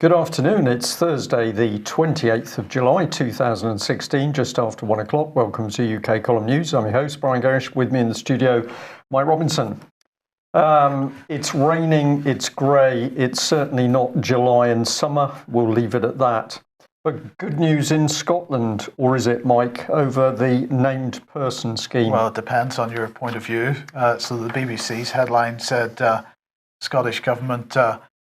Good afternoon. It's Thursday, the 28th of July, 2016, just after 1 o'clock. Welcome to UK Column News. I'm your host, Brian Gerrish. With me in the studio, Mike Robinson. It's raining, it's grey, it's certainly not July and summer. We'll leave it at that. But good news in Scotland, or is it, Mike, over the named person scheme? Well, it depends on your point of view. So the BBC's headline said Scottish government,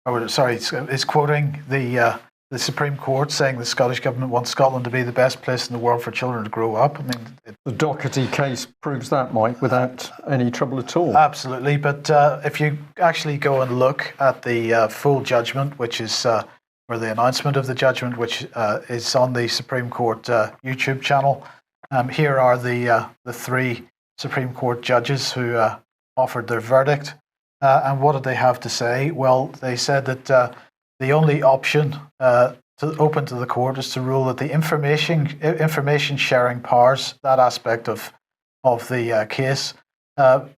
is quoting the Supreme Court saying the Scottish government wants Scotland to be the best place in the world for children to grow up. I mean, the Doherty case proves that, Mike, without any trouble at all. Absolutely, but if you actually go and look at the full judgment, which is or the announcement of the judgment, which is on the Supreme Court YouTube channel, here are the three Supreme Court judges who offered their verdict. And what did they have to say? Well, they said that the only option open to the court is to rule that the information sharing powers, that aspect of the case,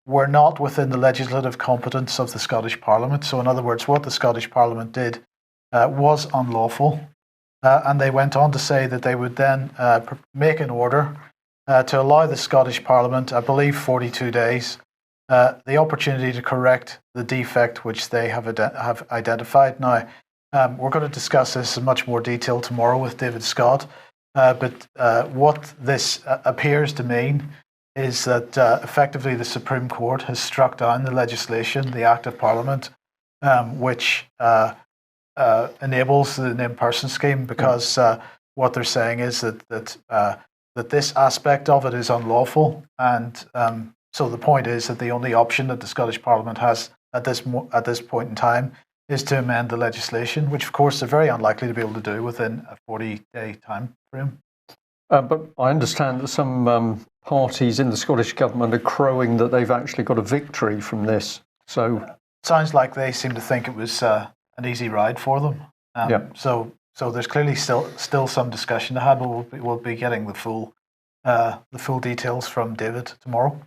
were not within the legislative competence of the Scottish Parliament. So in other words, what the Scottish Parliament did was unlawful. And they went on to say that they would then make an order to allow the Scottish Parliament, I believe 42 days, the opportunity to correct the defect which they have identified. Now, we're going to discuss this in much more detail tomorrow with David Scott, but what this appears to mean is that effectively the Supreme Court has struck down the legislation, the Act of Parliament, which enables the named person scheme, because what they're saying is that this aspect of it is unlawful, and so the point is that the only option that the Scottish Parliament has at this point in time is to amend the legislation, which of course they're very unlikely to be able to do within a 40-day time frame. But I understand that some parties in the Scottish Government are crowing that they've actually got a victory from this. So sounds like they seem to think it was an easy ride for them. So there's clearly still some discussion to have, but we'll be getting the full details from David tomorrow.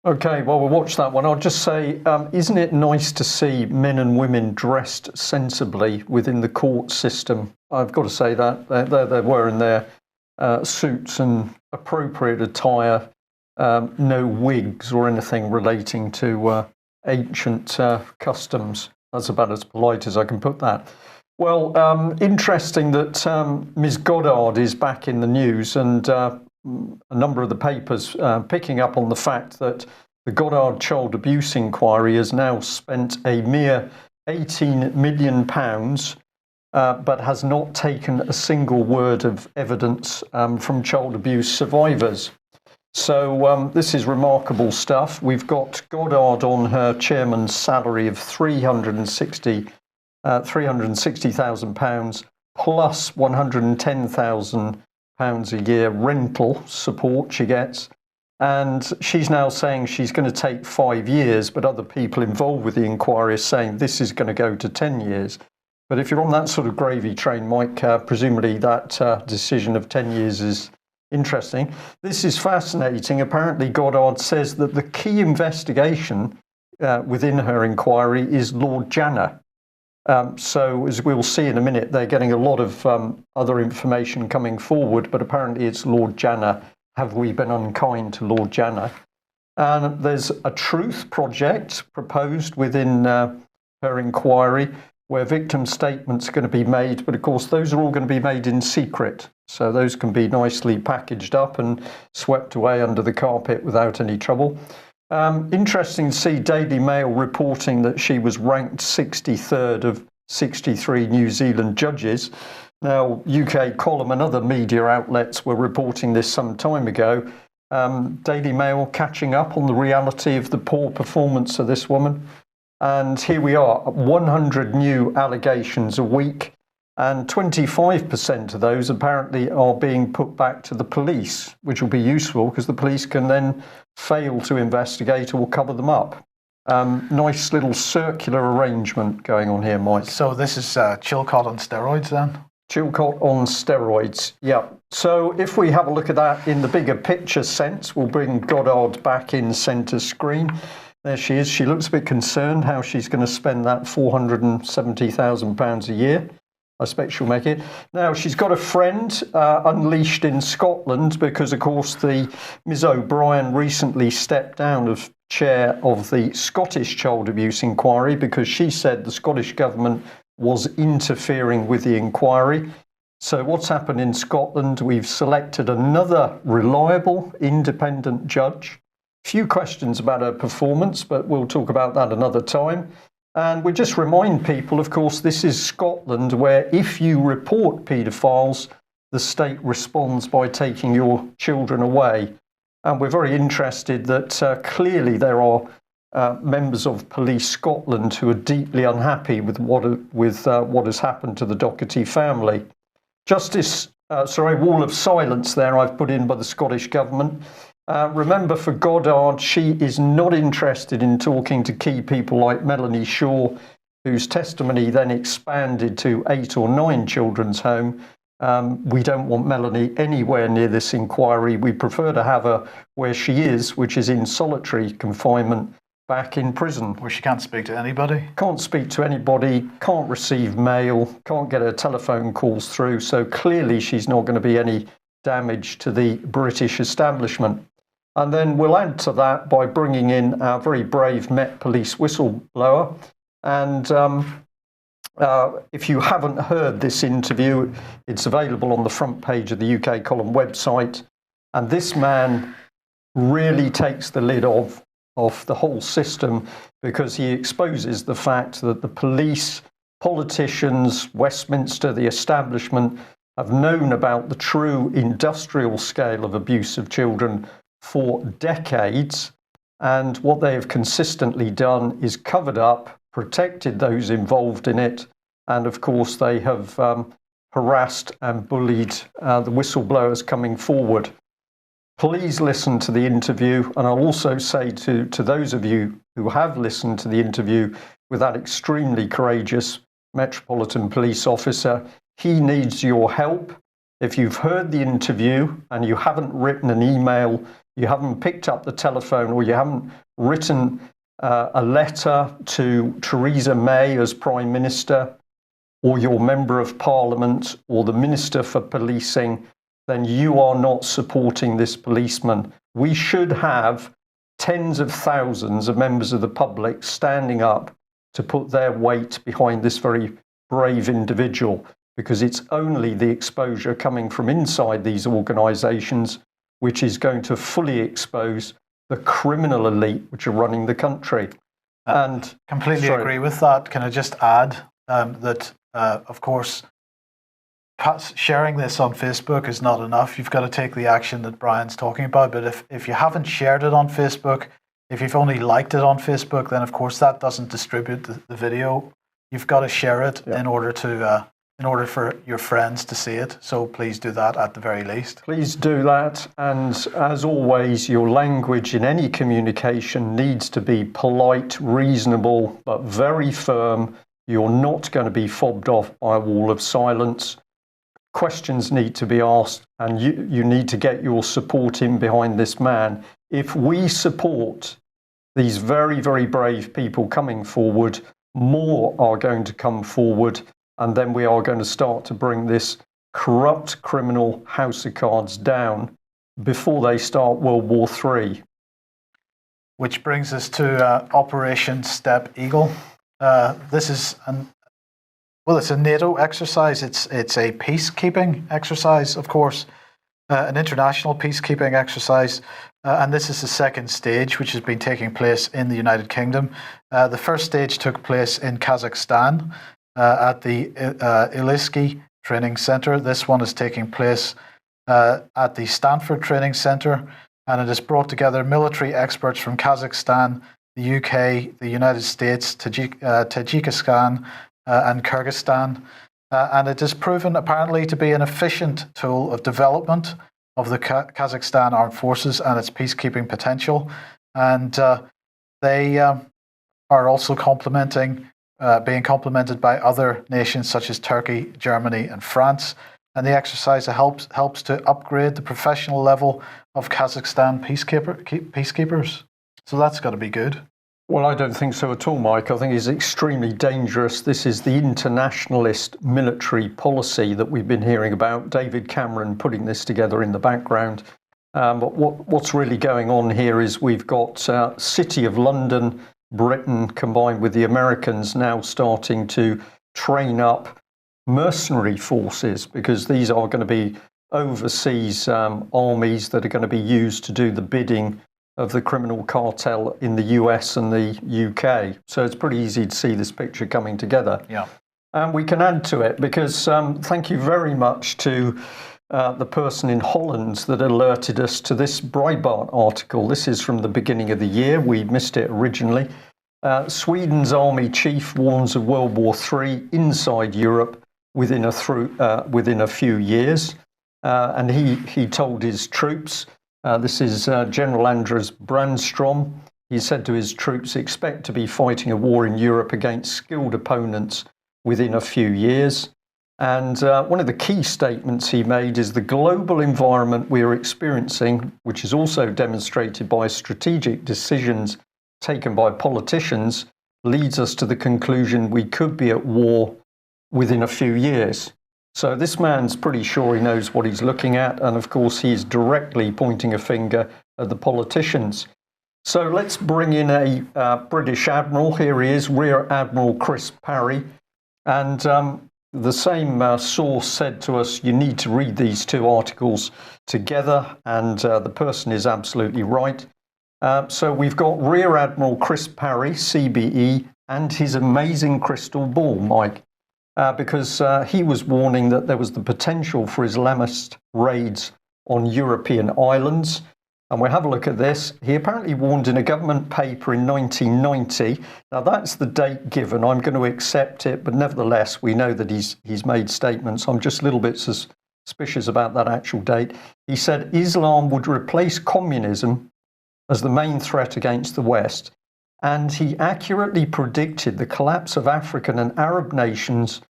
Okay, well, we'll watch that one. I'll just say, isn't it nice to see men and women dressed sensibly within the court system? I've got to say that. They're wearing their suits and appropriate attire, no wigs or anything relating to ancient customs. That's about as polite as I can put that. Well, interesting that Ms. Goddard is back in the news, and a number of the papers picking up on the fact that the Goddard child abuse inquiry has now spent a mere £18 million, but has not taken a single word of evidence from child abuse survivors. So this is remarkable stuff. We've got Goddard on her chairman's salary of £360,000 plus £110,000 a year rental support she gets, and she's now saying she's going to take 5 years, but other people involved with the inquiry are saying this is going to go to 10 years. But if you're on that sort of gravy train, Mike, presumably that decision of 10 years is interesting. This is fascinating. Apparently Goddard says that the key investigation within her inquiry is Lord Janner. So as we'll see in a minute, they're getting a lot of other information coming forward, but apparently it's Lord Janner. Have we been unkind to Lord Janner? And there's a truth project proposed within her inquiry where victim statements are going to be made, but of course those are all going to be made in secret. So those can be nicely packaged up and swept away under the carpet without any trouble. Interesting to see Daily Mail reporting that she was ranked 63rd of 63 New Zealand judges. Now, UK Column and other media outlets were reporting this some time ago. Daily Mail catching up on the reality of the poor performance of this woman. And here we are, 100 new allegations a week, and 25% of those apparently are being put back to the police, which will be useful because the police can then fail to investigate or cover them up. Nice little circular arrangement going on here, Mike. So this is Chilcot on steroids then? Chilcot on steroids, yeah. So if we have a look at that in the bigger picture sense, we'll bring Goddard back in centre screen. There she is. She looks a bit concerned how she's going to spend that £470,000 a year. I expect she'll make it. Now, she's got a friend unleashed in Scotland because, of course, Ms O'Brien recently stepped down as chair of the Scottish Child Abuse Inquiry because she said the Scottish government was interfering with the inquiry. So what's happened in Scotland, we've selected another reliable, independent judge. Few questions about her performance, but we'll talk about that another time. And we just remind people, of course, this is Scotland, where if you report paedophiles, the state responds by taking your children away. And we're very interested that clearly there are members of Police Scotland who are deeply unhappy with what has happened to the Doherty family. Wall of silence there I've put in by the Scottish Government. Remember, for Goddard, she is not interested in talking to key people like Melanie Shaw, whose testimony then expanded to 8 or 9 children's home. We don't want Melanie anywhere near this inquiry. We prefer to have her where she is, which is in solitary confinement, back in prison. Where she can't speak to anybody? Can't speak to anybody, can't receive mail, can't get her telephone calls through. So clearly she's not going to be any damage to the British establishment. And then we'll add to that by bringing in our very brave Met Police whistleblower. And if you haven't heard this interview, it's available on the front page of the UK Column website. And this man really takes the lid off the whole system because he exposes the fact that the police, politicians, Westminster, the establishment have known about the true industrial scale of abuse of children for decades. And what they have consistently done is covered up, protected those involved in it. And of course, they have harassed and bullied the whistleblowers coming forward. Please listen to the interview. And I'll also say to those of you who have listened to the interview with that extremely courageous Metropolitan Police officer, he needs your help. If you've heard the interview and you haven't written an email, you haven't picked up the telephone, or you haven't written a letter to Theresa May as Prime Minister, or your Member of Parliament, or the Minister for Policing, then you are not supporting this policeman. We should have tens of thousands of members of the public standing up to put their weight behind this very brave individual, because it's only the exposure coming from inside these organisations which is going to fully expose the criminal elite which are running the country. And completely agree with that. Can I just add that, of course, sharing this on Facebook is not enough. You've got to take the action that Brian's talking about. But if you haven't shared it on Facebook, if you've only liked it on Facebook, then of course that doesn't distribute the video. You've got to share it in order for your friends to see it. So please do that at the very least. Please do that. And as always, your language in any communication needs to be polite, reasonable, but very firm. You're not going to be fobbed off by a wall of silence. Questions need to be asked, and you need to get your support in behind this man. If we support these very, very brave people coming forward, more are going to come forward, and then we are going to start to bring this corrupt criminal house of cards down before they start World War III. Which brings us to Operation Step Eagle. This is it's a NATO exercise. It's a peacekeeping exercise, of course, an international peacekeeping exercise. And this is the second stage, which has been taking place in the United Kingdom. The first stage took place in Kazakhstan at the Illiski Training Center. This one is taking place at the Stanford Training Center, and it has brought together military experts from Kazakhstan, the UK, the United States, Tajikistan, and Kyrgyzstan. And it has proven apparently to be an efficient tool of development of the Kazakhstan Armed Forces and its peacekeeping potential. And they are also being complemented by other nations such as Turkey, Germany, and France. And the exercise helps to upgrade the professional level of Kazakhstan peacekeepers. So that's got to be good. Well, I don't think so at all, Mike. I think it's extremely dangerous. This is the internationalist military policy that we've been hearing about. David Cameron putting this together in the background. But what's really going on here is we've got City of London, Britain, combined with the Americans now starting to train up mercenary forces, because these are going to be overseas armies that are going to be used to do the bidding of the criminal cartel in the US and the UK. So it's pretty easy to see this picture coming together. Yeah. And we can add to it because thank you very much to the person in Holland that alerted us to this Breitbart article. This is from the beginning of the year. We missed it originally. Sweden's army chief warns of World War III inside Europe within a few years. And he told his troops, this is General Anders Brandstrom, he said to his troops, expect to be fighting a war in Europe against skilled opponents within a few years. And one of the key statements he made is the global environment we are experiencing, which is also demonstrated by strategic decisions taken by politicians, leads us to the conclusion we could be at war within a few years. So this man's pretty sure he knows what he's looking at. And of course, he's directly pointing a finger at the politicians. So let's bring in a British Admiral. Here he is, Rear Admiral Chris Parry. And the same source said to us, you need to read these two articles together. And the person is absolutely right. So we've got Rear Admiral Chris Parry, CBE, and his amazing crystal ball, Mike. Because he was warning that there was the potential for Islamist raids on European islands. And we'll have a look at this. He apparently warned in a government paper in 1990. Now, that's the date given. I'm going to accept it. But nevertheless, we know that he's made statements. I'm just a little bit suspicious about that actual date. He said Islam would replace communism as the main threat against the West. And he accurately predicted the collapse of African and Arab nations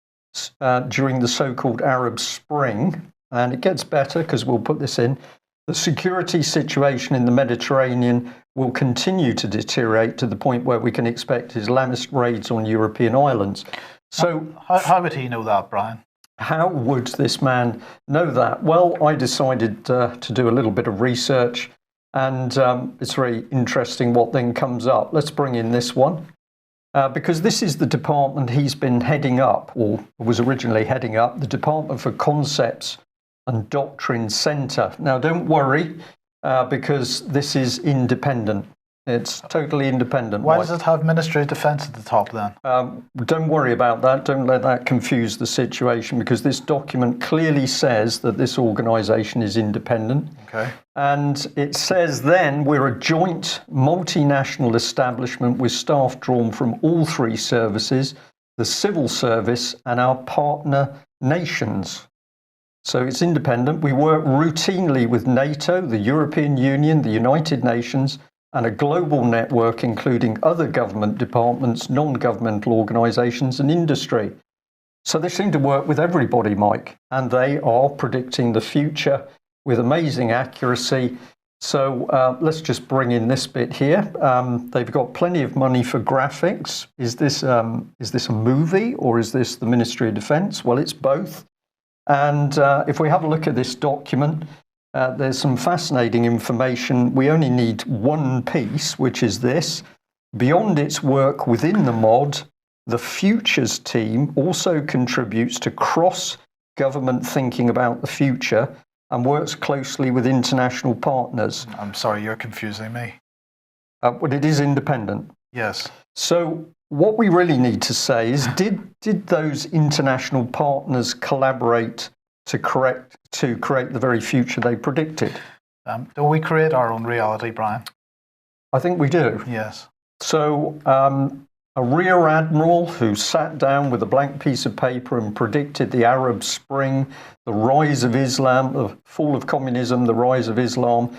during the so-called Arab Spring. And it gets better because we'll put this in. The security situation in the Mediterranean will continue to deteriorate to the point where we can expect Islamist raids on European islands. So how would he know that, Brian? How would this man know that? Well, I decided to do a little bit of research. And it's very interesting what then comes up. Let's bring in this one, because this is the department he's been heading up, or was originally heading up, the Department for Concepts and Doctrine Centre. Now, don't worry, because this is independent. It's totally independent. Why does it have Ministry of Defence at the top then? Don't worry about that. Don't let that confuse the situation, because this document clearly says that this organisation is independent. Okay. And it says then we're a joint multinational establishment with staff drawn from all three services, the civil service and our partner nations. So it's independent. We work routinely with NATO, the European Union, the United Nations, and a global network including other government departments, non-governmental organisations and industry. So they seem to work with everybody, Mike, and they are predicting the future with amazing accuracy. So let's just bring in this bit here. They've got plenty of money for graphics. Is this a movie or is this the Ministry of Defence? Well, it's both. And if we have a look at this document, there's some fascinating information. We only need one piece, which is this. Beyond its work within the MOD, the Futures team also contributes to cross-government thinking about the future and works closely with international partners. I'm sorry, you're confusing me. But it is independent. Yes. So what we really need to say is, did those international partners collaborate to create the very future they predicted? Do we create our own reality, Brian? I think we do. Yes. So a rear admiral who sat down with a blank piece of paper and predicted the Arab Spring, the rise of Islam, the fall of communism, the rise of Islam,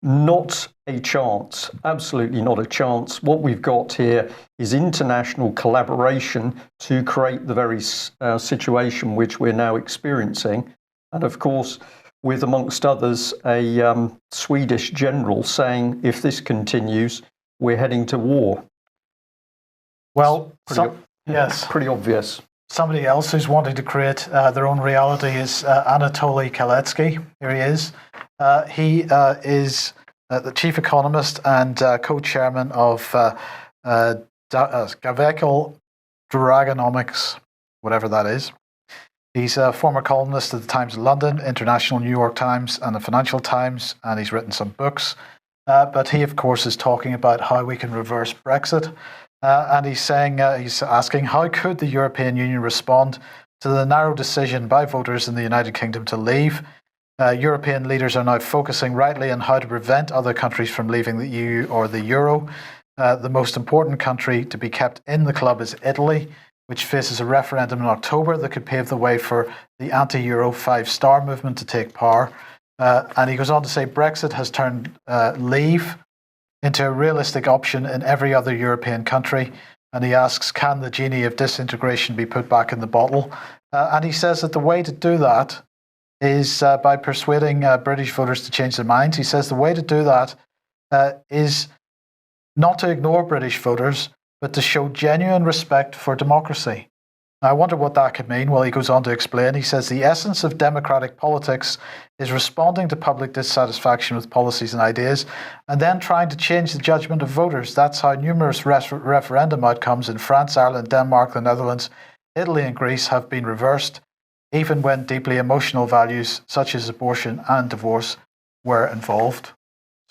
not a chance, absolutely not a chance. What we've got here is international collaboration to create the very situation which we're now experiencing. And of course, with, amongst others, a Swedish general saying, if this continues, we're heading to war. Well, Yes, pretty obvious. Somebody else who's wanting to create their own reality is Anatoly Kaletsky. Here he is. He is the chief economist and co-chairman of Gavekel Dragonomics, whatever that is. He's a former columnist at the Times of London, International New York Times, and the Financial Times, and he's written some books. But he, of course, is talking about how we can reverse Brexit. And he's saying, he's asking, how could the European Union respond to the narrow decision by voters in the United Kingdom to leave? European leaders are now focusing rightly on how to prevent other countries from leaving the EU or the euro. The most important country to be kept in the club is Italy, which faces a referendum in October that could pave the way for the anti-Euro 5-star movement to take power. And he goes on to say Brexit has turned leave into a realistic option in every other European country. And he asks, can the genie of disintegration be put back in the bottle? And he says that the way to do that is by persuading British voters to change their minds. He says the way to do that is not to ignore British voters, but to show genuine respect for democracy. Now, I wonder what that could mean. Well, he goes on to explain. He says the essence of democratic politics is responding to public dissatisfaction with policies and ideas, and then trying to change the judgment of voters. That's how numerous referendum outcomes in France, Ireland, Denmark, the Netherlands, Italy, and Greece have been reversed, even when deeply emotional values such as abortion and divorce were involved.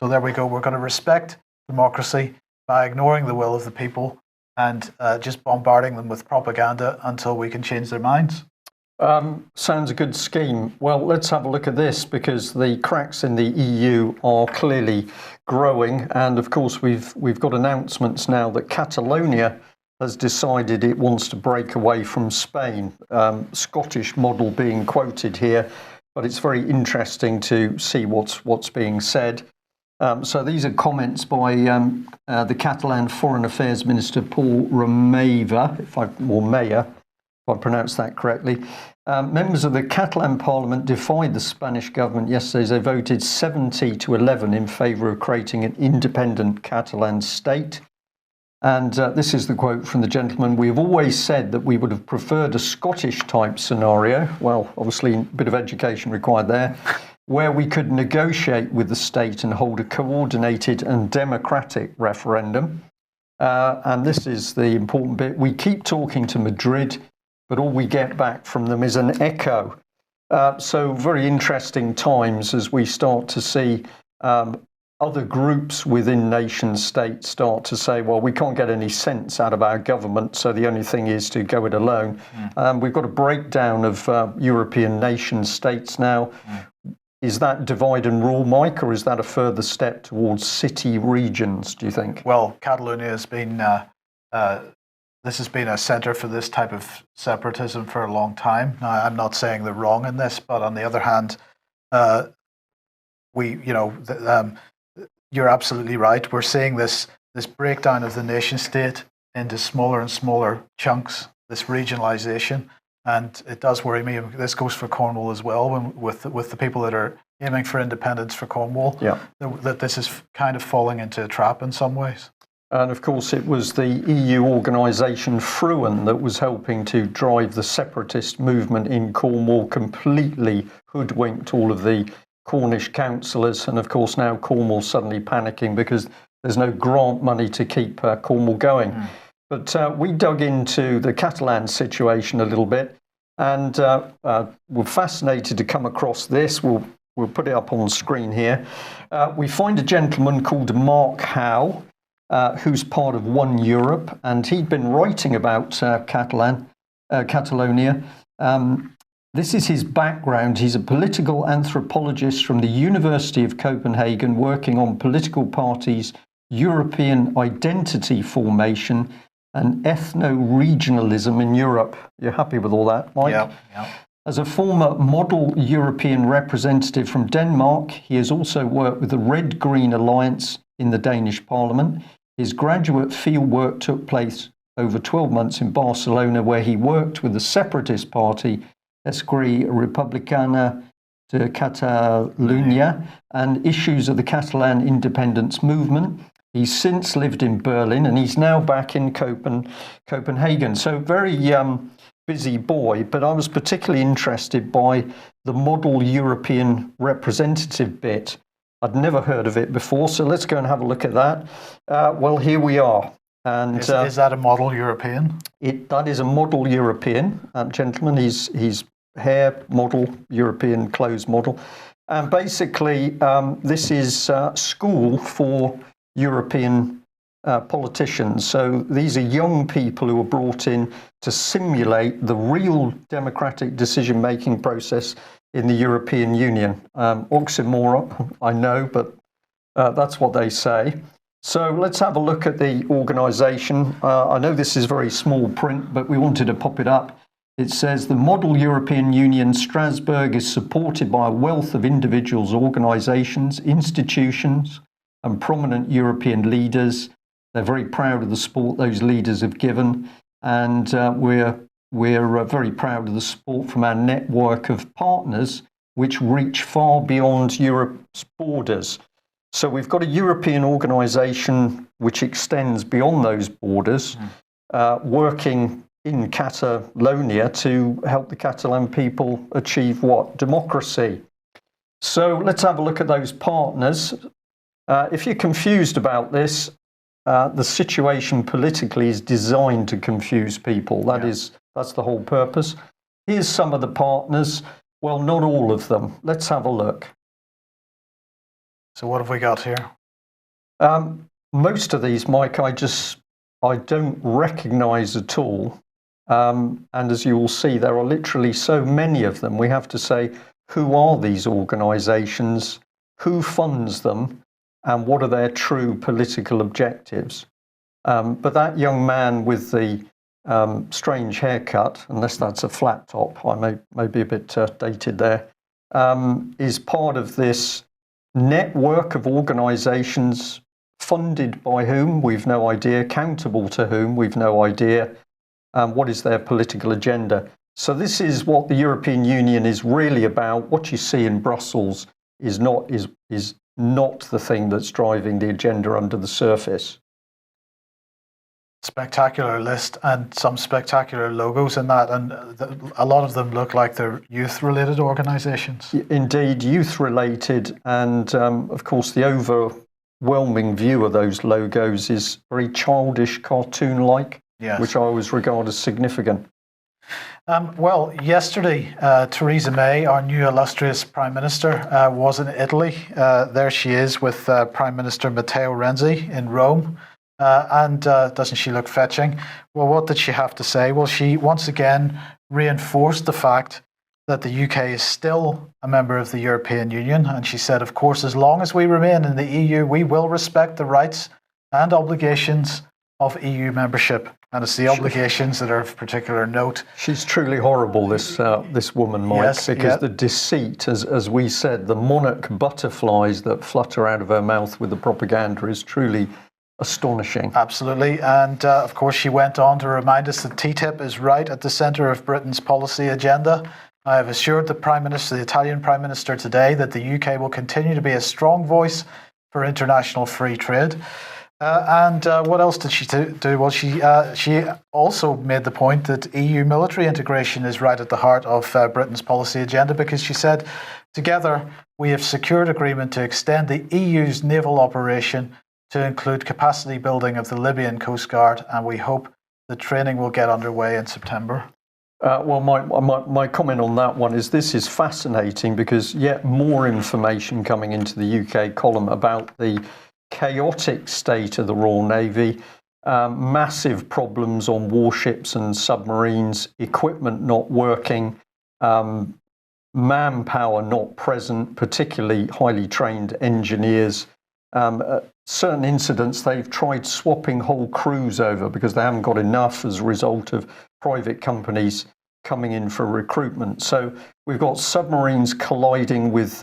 So there we go. We're going to respect democracy by ignoring the will of the people and just bombarding them with propaganda until we can change their minds. Sounds a good scheme. Well, let's have a look at this, because the cracks in the EU are clearly growing. And of course, we've got announcements now that Catalonia has decided it wants to break away from Spain. Scottish model being quoted here, but it's very interesting to see what's being said. So these are comments by the Catalan Foreign Affairs Minister Paul Romeva, if I pronounced that correctly. Members of the Catalan Parliament defied the Spanish government yesterday as they voted 70-11 in favour of creating an independent Catalan state. And this is the quote from the gentleman: "We have always said that we would have preferred a Scottish-type scenario," well, obviously a bit of education required there, "where we could negotiate with the state and hold a coordinated and democratic referendum." And this is the important bit. "We keep talking to Madrid, but all we get back from them is an echo." So very interesting times as we start to see other groups within nation states start to say, well, we can't get any sense out of our government, so the only thing is to go it alone. We've got a breakdown of European nation states now. Is that divide and rule, Mike, or is that a further step towards city regions, do you think? Well, Catalonia has been, this has been a centre for this type of separatism for a long time. Now, I'm not saying they're wrong in this, but on the other hand, you're absolutely right. We're seeing this breakdown of the nation state into smaller and smaller chunks, this regionalisation. And it does worry me. This goes for Cornwall as well, with the people that are aiming for independence for Cornwall, that this is kind of falling into a trap in some ways. And of course, it was the EU organisation Fruen that was helping to drive the separatist movement in Cornwall, completely hoodwinked all of the Cornish councillors. And of course, now Cornwall's suddenly panicking because there's no grant money to keep Cornwall going. But we dug into the Catalan situation a little bit, and we're fascinated to come across this. We'll put it up on the screen here. We find a gentleman called Mark Howe, who's part of One Europe, and he'd been writing about Catalonia. This is his background. He's a political anthropologist from the University of Copenhagen, working on political parties, European identity formation, and ethno-regionalism in Europe. You're happy with all that, Mike? Yeah. As a former model European representative from Denmark, he has also worked with the Red-Green Alliance in the Danish Parliament. His graduate fieldwork took place over 12 months in Barcelona, where he worked with the separatist party Esquerra Republicana de Catalunya and issues of the Catalan independence movement. He's since lived in Berlin, and he's now back in Copenhagen. So very busy boy, but I was particularly interested by the model European representative bit. I'd never heard of it before, so let's go and have a look at that. Well, here we are. And is that a model European? That is a model European gentleman. He's hair model, European clothes model. And basically, this is school for European politicians. So these are young people who are brought in to simulate the real democratic decision-making process in the European Union. Oxymoron, I know, but that's what they say. So let's have a look at the organisation. I know this is very small print, but we wanted to pop it up. It says the Model European Union Strasbourg is supported by a wealth of individuals, organisations, institutions and prominent European leaders. They're very proud of the support those leaders have given, and we're very proud of the support from our network of partners which reach far beyond Europe's borders. So we've got a European organisation which extends beyond those borders, working in Catalonia to help the Catalan people achieve what? Democracy. So let's have a look at those partners. If you're confused about this, the situation politically is designed to confuse people. That's the whole purpose. Here's some of the partners. Well, not all of them. Let's have a look. So what have we got here? Most of these, Mike, I don't recognise at all. And as you will see, there are literally so many of them. We have to say, who are these organisations? Who funds them? And what are their true political objectives? But that young man with the strange haircut, unless that's a flat top, I may be a bit dated there, is part of this network of organisations funded by whom? We've no idea. Accountable to whom? We've no idea. What is their political agenda? So this is what the European Union is really about. What you see in Brussels is not the thing that's driving the agenda under the surface. Spectacular list and some spectacular logos in that, and a lot of them look like they're youth-related organisations. Indeed, youth-related, and of course the overwhelming view of those logos is very childish, cartoon-like, yes, which I always regard as significant. Well, yesterday, Theresa May, our new illustrious Prime Minister, was in Italy. There she is with Prime Minister Matteo Renzi in Rome. And doesn't she look fetching? Well, what did she have to say? Well, she once again reinforced the fact that the UK is still a member of the European Union. And she said, of course, as long as we remain in the EU, we will respect the rights and obligations of EU membership. And it's the obligations that are of particular note. She's truly horrible, this woman, Mike, yes, because the deceit, as we said, the monarch butterflies that flutter out of her mouth with the propaganda is truly astonishing. Absolutely. And of course, she went on to remind us that TTIP is right at the centre of Britain's policy agenda. I have assured the Italian Prime Minister today that the UK will continue to be a strong voice for international free trade. And what else did she do? Well, she also made the point that EU military integration is right at the heart of Britain's policy agenda, because she said, together we have secured agreement to extend the EU's naval operation to include capacity building of the Libyan Coast Guard, and we hope the training will get underway in September. Well, my comment on that one is this is fascinating, because yet more information coming into the UK column about the chaotic state of the Royal Navy, massive problems on warships and submarines, equipment not working, manpower not present, particularly highly trained engineers. Certain incidents, they've tried swapping whole crews over because they haven't got enough as a result of private companies coming in for recruitment. So we've got submarines colliding with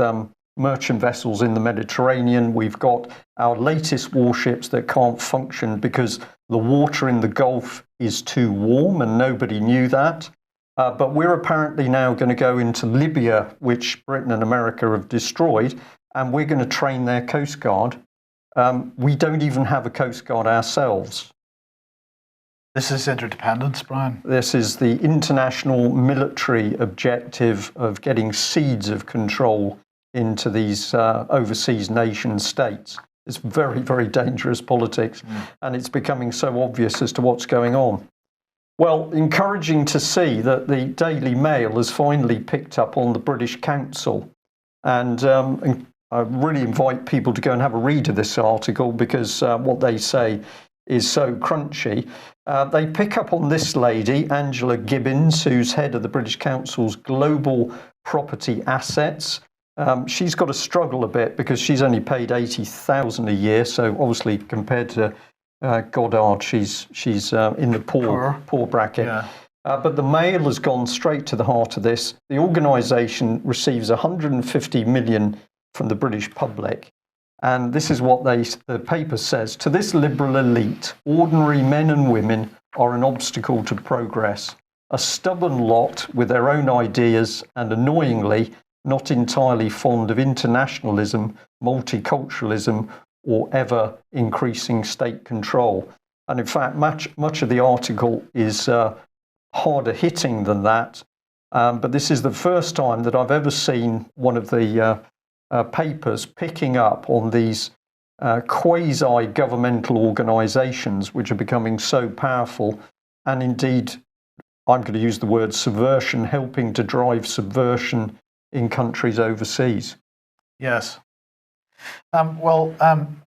merchant vessels in the Mediterranean. We've got our latest warships that can't function because the water in the Gulf is too warm, and nobody knew that. But we're apparently now going to go into Libya, which Britain and America have destroyed, and we're going to train their Coast Guard. we don't even have a Coast Guard ourselves. This is interdependence, Brian. This is the international military objective of getting seeds of control into these overseas nation states. It's very, very dangerous politics, and it's becoming so obvious as to what's going on. Well, encouraging to see that the Daily Mail has finally picked up on the British Council, and I really invite people to go and have a read of this article, because what they say is so crunchy. They pick up on this lady, Angela Gibbons, who's head of the British Council's Global Property Assets. She's got to struggle a bit because she's only paid $80,000 a year. So obviously, compared to Goddard, she's in the poor bracket. Yeah. But the Mail has gone straight to the heart of this. The organisation receives 150 million from the British public. And this is what the paper says. To this liberal elite, ordinary men and women are an obstacle to progress, a stubborn lot with their own ideas and, annoyingly, not entirely fond of internationalism, multiculturalism, or ever increasing state control. And in fact, much of the article is harder hitting than that. But this is the first time that I've ever seen one of the papers picking up on these quasi-governmental organisations which are becoming so powerful, and indeed, I'm going to use the word subversion, helping to drive subversion in countries overseas. Yes.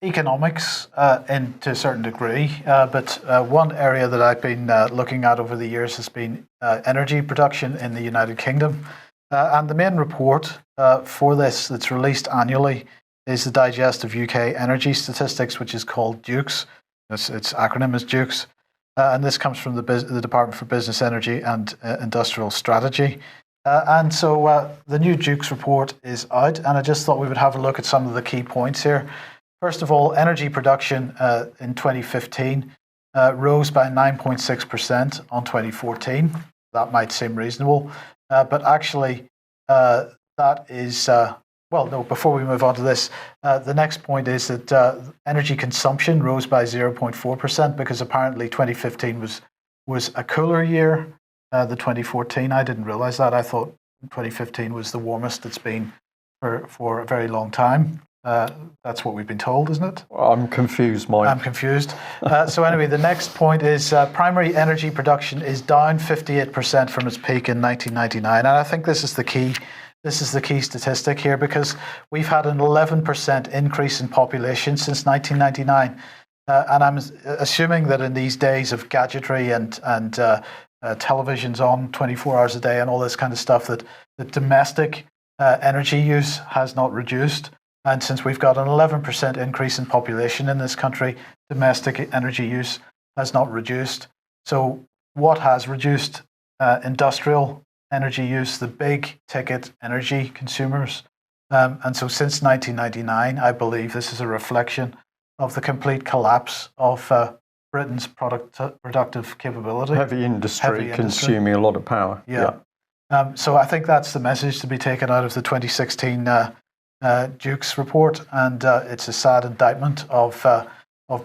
Economics to a certain degree, but one area that I've been looking at over the years has been energy production in the United Kingdom. And the main report for this that's released annually is the Digest of UK Energy Statistics, which is called Dukes. Its acronym is Dukes. And this comes from the Department for Business, Energy and Industrial Strategy. And so the new Dukes report is out, and I just thought we would have a look at some of the key points here. First of all, energy production in 2015 rose by 9.6% on 2014. That might seem reasonable, but actually that is, before we move on to this, the next point is that energy consumption rose by 0.4% because apparently 2015 was a cooler year. The 2014, I didn't realize that. I thought 2015 was the warmest it's been for a very long time. That's what we've been told, isn't it? I'm confused, Mike. I'm confused. So anyway, the next point is primary energy production is down 58% from its peak in 1999. And I think this is the key. This is the key statistic here, because we've had an 11% increase in population since 1999. And I'm assuming that in these days of gadgetry and television's on 24 hours a day and all this kind of stuff, that the domestic energy use has not reduced. And since we've got an 11% increase in population in this country, domestic energy use has not reduced. So what has reduced? Industrial energy use, the big ticket energy consumers. And so since 1999, I believe this is a reflection of the complete collapse of Britain's productive capability. Heavy industry consuming a lot of power. Yeah. So I think that's the message to be taken out of the 2016 Dukes report, and it's a sad indictment of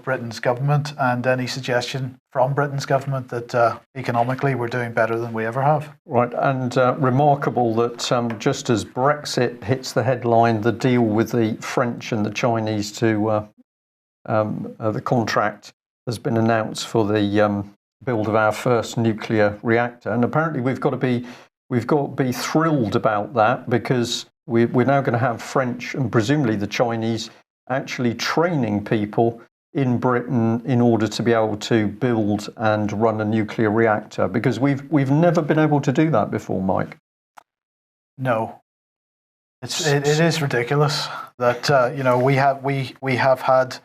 Britain's government, and any suggestion from Britain's government that economically we're doing better than we ever have. Right, and remarkable that just as Brexit hits the headline, the deal with the French and the Chinese to the contract has been announced for the build of our first nuclear reactor, and apparently we've got to be thrilled about that, because we're now going to have French and presumably the Chinese actually training people in Britain in order to be able to build and run a nuclear reactor, because we've never been able to do that before, Mike. No, it is ridiculous that we have had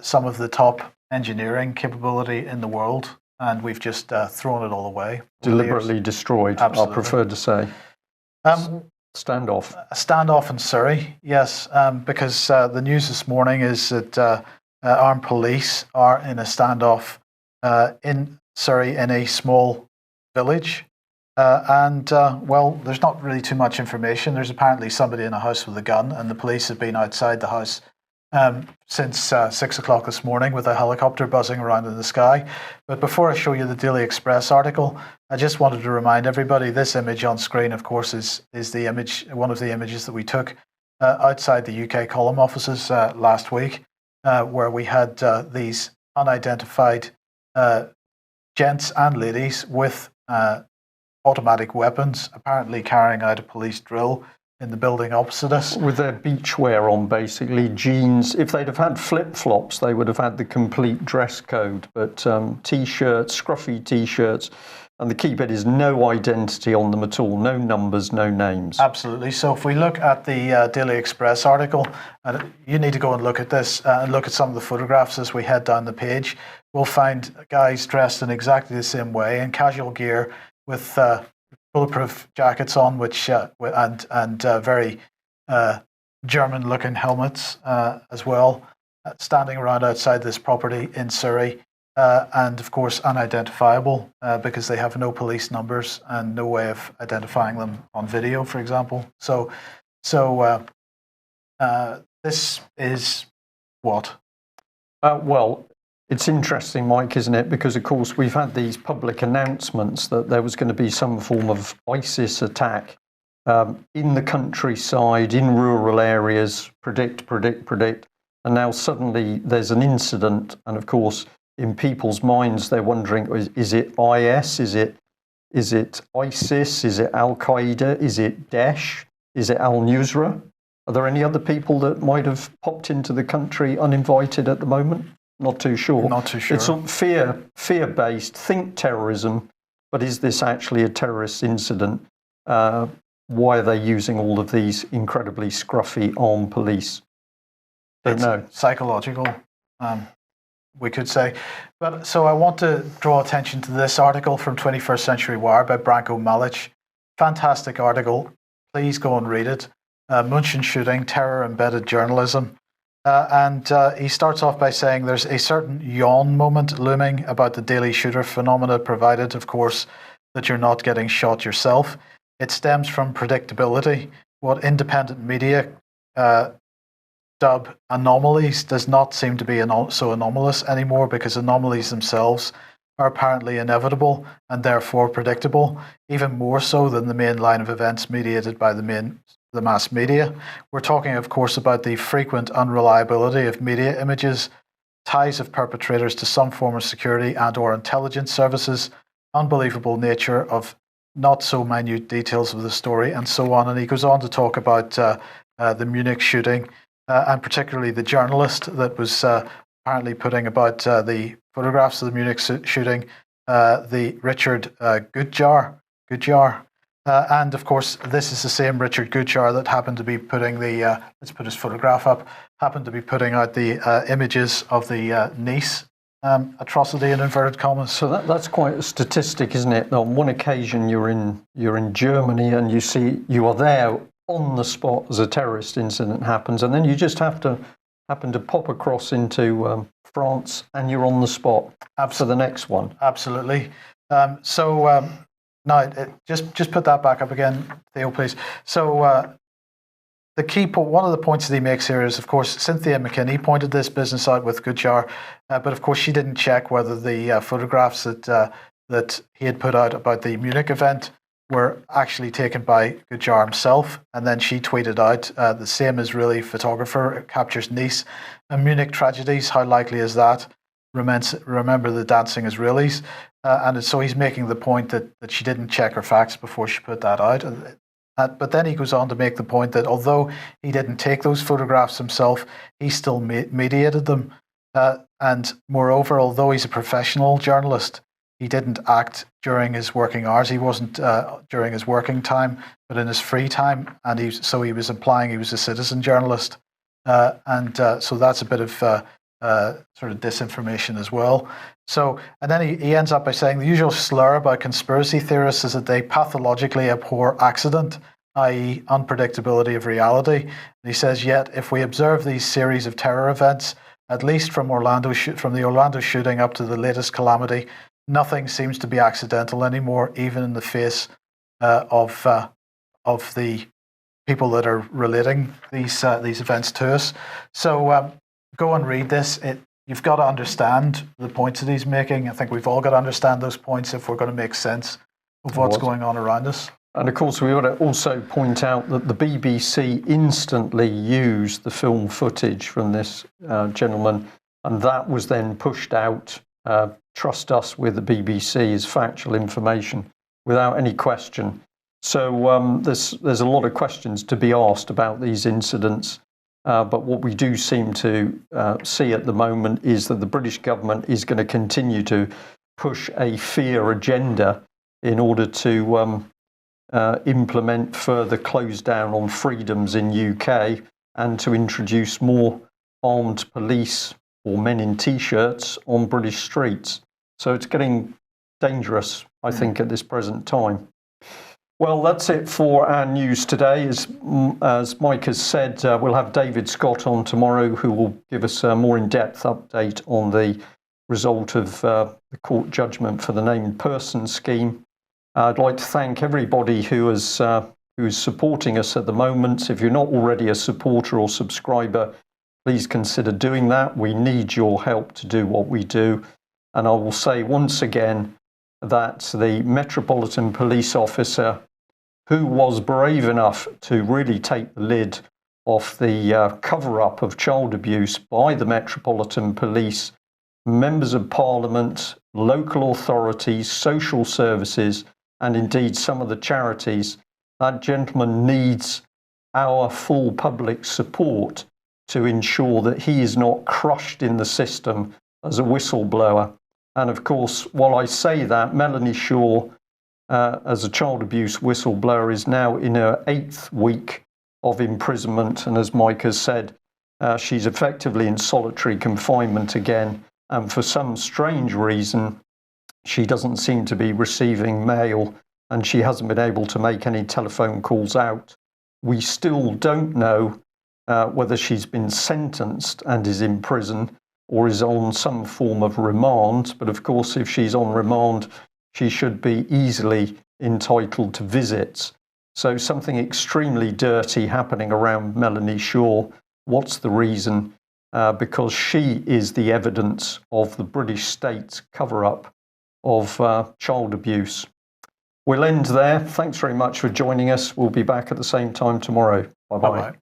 some of the top engineering capability in the world, and we've just thrown it all away. Deliberately destroyed. Absolutely. I prefer to say. Standoff. A standoff in Surrey, yes, because the news this morning is that armed police are in a standoff in Surrey in a small village. There's not really too much information. There's apparently somebody in a house with a gun, and the police have been outside the house since 6 o'clock this morning with a helicopter buzzing around in the sky. But before I show you the Daily Express article, I just wanted to remind everybody this image on screen, of course, is the image, one of the images that we took outside the UK Column offices last week, where we had these unidentified gents and ladies with automatic weapons, apparently carrying out a police drill in the building opposite us. With their beachwear on, basically, jeans. If they'd have had flip-flops, they would have had the complete dress code. But T-shirts, scruffy T-shirts, and the key bit is no identity on them at all, no numbers, no names. Absolutely. So if we look at the Daily Express article, and you need to go and look at this and look at some of the photographs as we head down the page, we'll find guys dressed in exactly the same way in casual gear with bulletproof jackets on, which and very German-looking helmets as well, standing around outside this property in Surrey, and of course unidentifiable because they have no police numbers and no way of identifying them on video, for example. So this is what? Well, it's interesting, Mike, isn't it? Because, of course, we've had these public announcements that there was going to be some form of ISIS attack in the countryside, in rural areas, predict. And now suddenly there's an incident. And, of course, in people's minds, they're wondering, is it IS? Is it ISIS? Is it Al-Qaeda? Is it Daesh? Is it Al-Nusra? Are there any other people that might have popped into the country uninvited at the moment? Not too sure. Not too sure. It's fear-based, think terrorism, but is this actually a terrorist incident? Why are they using all of these incredibly scruffy armed police? Don't know. Psychological, we could say. But so I want to draw attention to this article from 21st Century Wire by Branko Malic. Fantastic article. Please go and read it. München shooting, terror-embedded journalism. And he starts off by saying there's a certain yawn moment looming about the daily shooter phenomena, provided, of course, that you're not getting shot yourself. It stems from predictability. What independent media dub anomalies does not seem to be so anomalous anymore, because anomalies themselves are apparently inevitable and therefore predictable, even more so than the main line of events mediated by the mass media. We're talking, of course, about the frequent unreliability of media images, ties of perpetrators to some form of security and or intelligence services, unbelievable nature of not so minute details of the story, and so on. And he goes on to talk about the Munich shooting, and particularly the journalist that was apparently putting about the photographs of the Munich shooting, the Richard Gutjahr. And of course, this is the same Richard Gutjahr that happened to be putting the, let's put his photograph up, happened to be putting out the images of the Nice atrocity in inverted commas. So that's quite a statistic, isn't it? On one occasion, you're in Germany and you are there on the spot as a terrorist incident happens, and then you just happen to pop across into France and you're on the spot for the next one. Absolutely. Now, just put that back up again, Theo, please. So the key point, one of the points that he makes here is, of course, Cynthia McKinney pointed this business out with Gutjahr, but of course she didn't check whether the photographs that he had put out about the Munich event were actually taken by Gutjahr himself. And then she tweeted out, the same Israeli photographer captures Nice and Munich tragedies. How likely is that? Remember the dancing Israelis. And so he's making the point that she didn't check her facts before she put that out. But then he goes on to make the point that although he didn't take those photographs himself, he still mediated them. And moreover, although he's a professional journalist, he didn't act during his working hours. He wasn't during his working time, but in his free time. And so he was implying he was a citizen journalist. So that's a bit of sort of disinformation as well. So, and then he ends up by saying the usual slur about conspiracy theorists is that they pathologically abhor accident, i.e. unpredictability of reality. And he says, yet if we observe these series of terror events, at least from the Orlando shooting up to the latest calamity, nothing seems to be accidental anymore, even in the face of the people that are relating these events to us. So go and read this. You've got to understand the points that he's making. I think we've all got to understand those points if we're going to make sense of what's going on around us. And of course, we ought to also point out that the BBC instantly used the film footage from this gentleman, and that was then pushed out. Trust us with the BBC as factual information without any question. So there's a lot of questions to be asked about these incidents. But what we do seem to see at the moment is that the British government is going to continue to push a fear agenda in order to implement further close down on freedoms in UK and to introduce more armed police or men in T-shirts on British streets. So it's getting dangerous, I think, at this present time. Well, that's it for our news today. As Mike has said, we'll have David Scott on tomorrow, who will give us a more in-depth update on the result of the court judgment for the named person scheme. I'd like to thank everybody who's supporting us at the moment. If you're not already a supporter or subscriber, please consider doing that. We need your help to do what we do. And I will say once again that the Metropolitan Police officer who was brave enough to really take the lid off the cover-up of child abuse by the Metropolitan Police, members of Parliament, local authorities, social services, and indeed some of the charities, that gentleman needs our full public support to ensure that he is not crushed in the system as a whistleblower. And of course, while I say that, Melanie Shaw, as a child abuse whistleblower, is now in her 8th week of imprisonment. And as Mike has said, she's effectively in solitary confinement again. And for some strange reason, she doesn't seem to be receiving mail and she hasn't been able to make any telephone calls out. We still don't know whether she's been sentenced and is in prison or is on some form of remand. But of course, if she's on remand, she should be easily entitled to visits. So something extremely dirty happening around Melanie Shaw. What's the reason? Because she is the evidence of the British state's cover-up of child abuse. We'll end there. Thanks very much for joining us. We'll be back at the same time tomorrow. Bye-bye. Bye-bye.